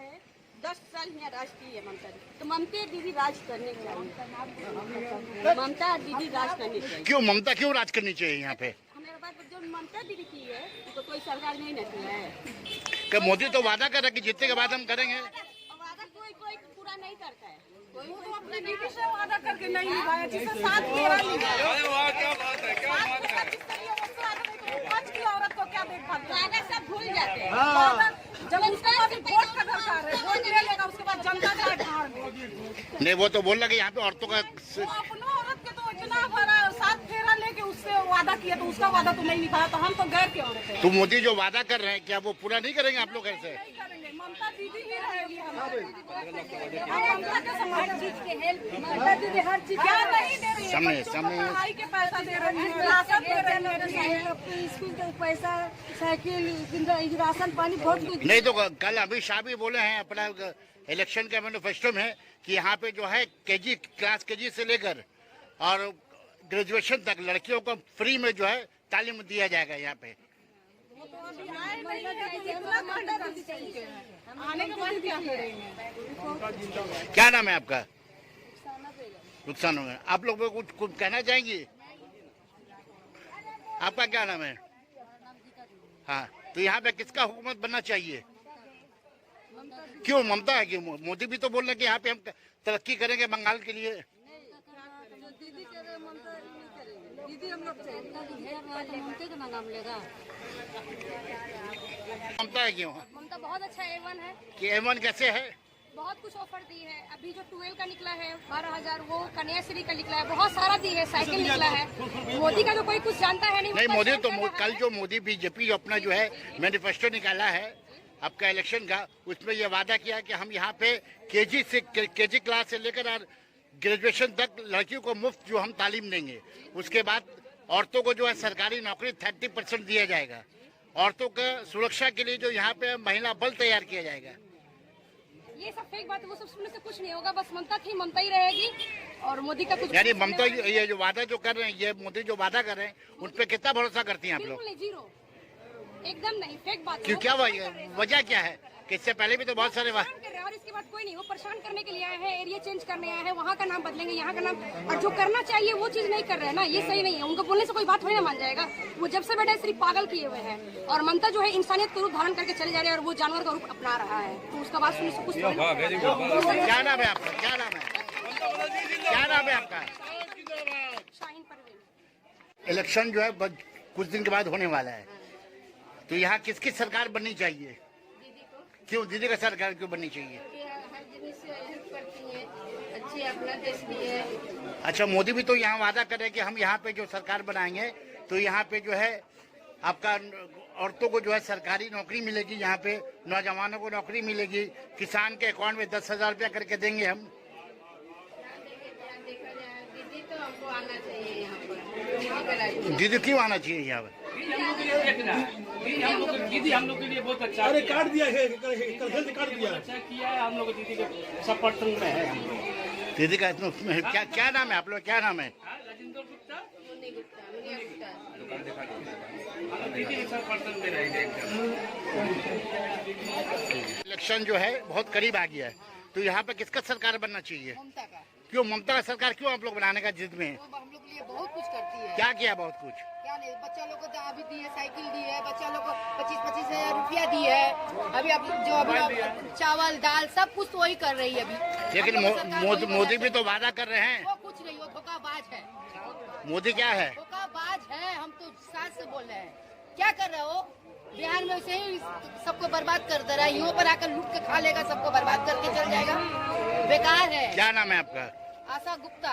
है 10 साल यहाँ राज की है ममता दी, तो ममता दीदी राज करने चाहिए। ममता दीदी राज करनी चाहिए। क्यों ममता क्यों राज करनी चाहिए यहाँ पे? हमारे बात जो ममता दीदी की है तो कोई सरकार नहीं न किया है। कि मोदी तो वादा कर रहा है कि जीतने के बाद हम करेंगे। वादा कोई पूरा नहीं करता है। कोई तो अपने दीदी से वादा करके नहीं निभाया, जिसे 7 फेरा निभाया। क्या बात है, क्या बात है। आज की औरत को क्या देखभाल करें? वादा सब भूल जाते हैं। जब उसके बाद वोट का दरकार है, वोट ले लेगा, उसके बाद जनता जाए ढार में। नहीं वो तो बोल रहा कि यहाँ पे औरतों का वो अपनों औरत के तो इतना बड़ा 7 फेरा लेके उससे वादा किया, तो उसका वादा तो नहीं निभाया, तो हम तो गैर की औरत है। तो मोदी जो वादा कर रहे हैं क्या वो पूरा नहीं करेंगे आप लोग ऐसे? नहीं करेंगे, ममता दीदी ही रहेगी हमारे। ममता के समाज चीज के हेल्प ममता दीदी हर चीज क्या नहीं दे रही है? समय बच्चों को पढ़ाई के पैसा दे रही है, राशन दे रही है। स्कूल का पैसा, साइकिल, राशन पानी बहुत कुछ। नहीं तो कल अमित शाह भी बोले हैं अपना इलेक्शन के मैनिफेस्टो में कि यहाँ पे जो है क्लास केजी से लेकर और ग्रेजुएशन तक लड़कियों को फ्री में जो है तालीम दिया जाएगा यहाँ पे। आने के बाद क्या करेंगे? क्या नाम है आपका? नुकसान हो गया। आप लोग कुछ कहना चाहेंगी? आपका क्या नाम है? हाँ, तो यहाँ पे किसका हुकूमत बनना चाहिए? क्यों ममता है? क्यों मोदी भी तो बोल रहे हैं कि यहाँ पे हम तरक्की करेंगे बंगाल के लिए। दीदी कह रहे ममता नहीं करेंगे, दीदी हम लोग चाहिए, ममता का नाम लेगा। ममता है क्यों? ममता बहुत अच्छा A1 है, कि एमन कैसे है? बहुत कुछ ऑफर दी है। अभी जो 12 का निकला है 12,000, वो कन्याश्री का निकला है, बहुत सारा दी है, साइकिल निकला है। मोदी का जो कोई कुछ जानता है नहीं। नहीं मोदी तो कल जो मोदी बीजेपी अपना जो है मैनिफेस्टो निकाला है आपका इलेक्शन का, उसमें ये वादा किया कि हम यहाँ पे केजी क्लास से लेकर और ग्रेजुएशन तक लड़कियों को मुफ्त जो हम तालीम देंगे। उसके बाद औरतों को जो है सरकारी नौकरी 30% दिया जाएगा। औरतों का सुरक्षा के लिए जो यहाँ पे महिला बल तैयार किया जाएगा। ये सब फेक बात है, वो सब सुनने से कुछ नहीं होगा। बस ममता थी, ममता ही रहेगी और मोदी का कुछ यानी ममता ये जो वादा जो कर रहे हैं, ये मोदी जो वादा कर रहे हैं, उन पे कितना भरोसा करती हैं आप लोग? बिल्कुल नहीं, जीरो, एकदम नहीं, फेक बात है। क्यों, क्या वजह क्या है कि इससे पहले भी तो बहुत सारे परेशान कर रहे हैं और इसके बाद कोई नहीं, वो परेशान करने के लिए आए हैं, एरिया चेंज करने आए हैं, वहाँ का नाम बदलेंगे, यहाँ का नाम, और जो करना चाहिए वो चीज नहीं कर रहे हैं ना, ये सही नहीं है। उनको बोलने से कोई बात थोड़ी ना मान जाएगा। वो जब से बैठे सिर्फ पागल किए हुए हैं, और ममता जो है इंसानियत का रूप धारण करके चले जा रहे हैं और वो जानवर का रूप अपना रहा है, तो उसका बात सुनने से कुछ थोड़ी ना। क्या नाम है आपका? क्या नाम है? क्या नाम है आपका? शाहीन परवीन। इलेक्शन जो है कुछ दिन के बाद होने वाला है, तो यहाँ किसकी सरकार बननी चाहिए? क्यों दीदी का सरकार क्यों बननी चाहिए? हर जिनिस से हेल्प करती है, अच्छी अपना देश की है। अच्छा, मोदी भी तो यहाँ वादा कर रहे हैं कि हम यहाँ पे जो सरकार बनाएंगे तो यहाँ पे जो है आपका औरतों को जो है सरकारी नौकरी मिलेगी, यहाँ पे नौजवानों को नौकरी मिलेगी, किसान के अकाउंट में 10,000 रुपया करके देंगे हम। देखा जाए दीदी तो हमको आना चाहिए यहाँ पर। दीदी क्यों आना चाहिए यहाँ पे? दीदी हम लोग के लिए बहुत अच्छा, अरे काट दिया है, हेल्थ काट दिया। अच्छा किया है। हम लोग दीदी के सब पर्सन में है। दीदी का इसमें क्या नाम है आप लोग? क्या नाम है? राजेंद्र गुप्ता, मुन्नी गुप्ता। दीदी के सब पर्सन में रहेंगे। इलेक्शन जो है बहुत करीब आ गया है, तो यहाँ पे किसका सरकार बनना चाहिए? ममता का। क्यों ममता का सरकार क्यों आप लोग बनाने का जिद में है? वो हम लोग के लिए बहुत कुछ करती है। क्या किया? बहुत कुछ। क्या नहीं, बच्चा लोग को दावा भी दी है, साइकिल दी है, बच्चा लोग को 25-25 हजार रुपया दी है। अभी अब जो अभी चावल दाल सब कुछ तो वही कर रही है अभी। लेकिन मोदी भी तो वादा कर रहे हैं। वो कुछ नहीं, वो धोखाबाज है। मोदी क्या है? धोखाबाज है, हम तो साथ से बोल रहे हैं। क्या कर रहे हो? बिहार में वैसे ही सबको बर्बाद कर दे रहा है, यहाँ पर आकर लूट के खा लेगा, सबको बर्बाद करके चल जाएगा। बेकार है। क्या नाम है आपका? आशा गुप्ता।